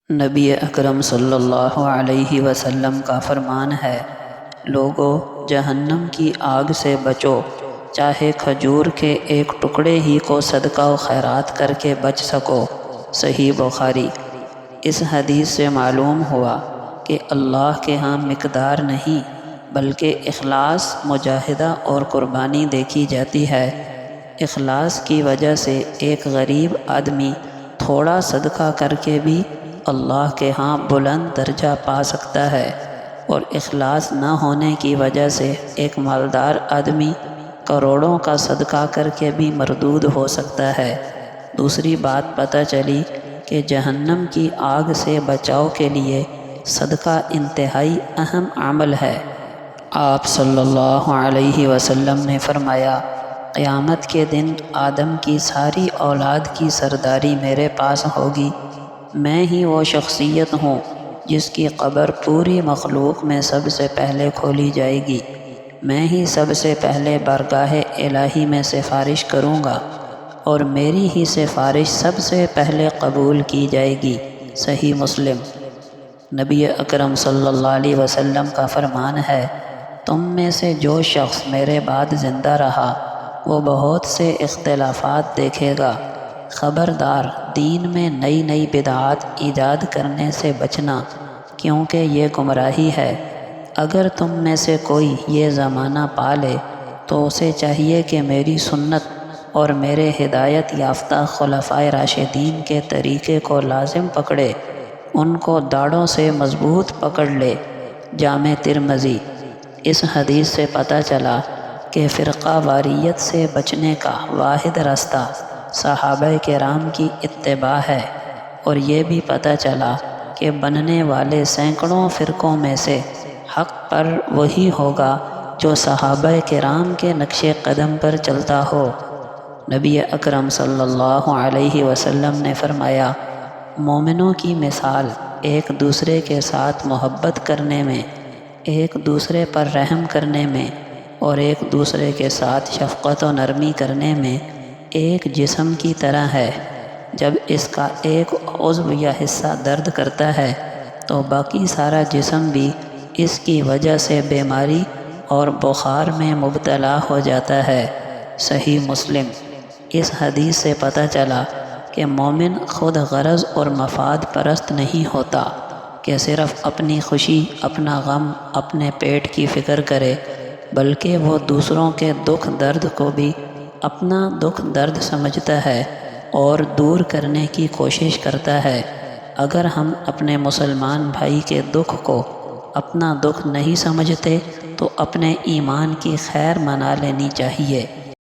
نبی اکرم صلی اللہ علیہ وسلم کا فرمان ہے، لوگو جہنم کی آگ سے بچو، چاہے کھجور کے ایک ٹکڑے ہی کو صدقہ و خیرات کر کے بچ سکو۔ صحیح بخاری۔ اس حدیث سے معلوم ہوا کہ اللہ کے ہاں مقدار نہیں بلکہ اخلاص، مجاہدہ اور قربانی دیکھی جاتی ہے۔ اخلاص کی وجہ سے ایک غریب آدمی تھوڑا صدقہ کر کے بھی اللہ کے ہاں بلند درجہ پا سکتا ہے، اور اخلاص نہ ہونے کی وجہ سے ایک مالدار آدمی کروڑوں کا صدقہ کر کے بھی مردود ہو سکتا ہے۔ دوسری بات پتہ چلی کہ جہنم کی آگ سے بچاؤ کے لیے صدقہ انتہائی اہم عمل ہے۔ آپ صلی اللہ علیہ وسلم نے فرمایا، قیامت کے دن آدم کی ساری اولاد کی سرداری میرے پاس ہوگی۔ میں ہی وہ شخصیت ہوں جس کی قبر پوری مخلوق میں سب سے پہلے کھولی جائے گی۔ میں ہی سب سے پہلے بارگاہ الہی میں سفارش کروں گا، اور میری ہی سفارش سب سے پہلے قبول کی جائے گی۔ صحیح مسلم۔ نبی اکرم صلی اللہ علیہ وسلم کا فرمان ہے، تم میں سے جو شخص میرے بعد زندہ رہا وہ بہت سے اختلافات دیکھے گا۔ خبردار، دین میں نئی نئی بدعات ایجاد کرنے سے بچنا، کیونکہ یہ گمراہی ہے۔ اگر تم میں سے کوئی یہ زمانہ پا لے تو اسے چاہیے کہ میری سنت اور میرے ہدایت یافتہ خلفائے راشدین کے طریقے کو لازم پکڑے، ان کو داڑھوں سے مضبوط پکڑ لے۔ جامع ترمذی۔ اس حدیث سے پتہ چلا کہ فرقہ واریت سے بچنے کا واحد راستہ صحابہ کرام کی اتباع ہے، اور یہ بھی پتہ چلا کہ بننے والے سینکڑوں فرقوں میں سے حق پر وہی ہوگا جو صحابہ کرام کے نقش قدم پر چلتا ہو۔ نبی اکرم صلی اللہ علیہ وسلم نے فرمایا، مومنوں کی مثال ایک دوسرے کے ساتھ محبت کرنے میں، ایک دوسرے پر رحم کرنے میں، اور ایک دوسرے کے ساتھ شفقت و نرمی کرنے میں ایک جسم کی طرح ہے۔ جب اس کا ایک عضو یا حصہ درد کرتا ہے تو باقی سارا جسم بھی اس کی وجہ سے بیماری اور بخار میں مبتلا ہو جاتا ہے۔ صحیح مسلم۔ اس حدیث سے پتہ چلا کہ مومن خود غرض اور مفاد پرست نہیں ہوتا کہ صرف اپنی خوشی، اپنا غم، اپنے پیٹ کی فکر کرے، بلکہ وہ دوسروں کے دکھ درد کو بھی اپنا دکھ درد سمجھتا ہے اور دور کرنے کی کوشش کرتا ہے۔ اگر ہم اپنے مسلمان بھائی کے دکھ کو اپنا دکھ نہیں سمجھتے تو اپنے ایمان کی خیر منا لینی چاہیے۔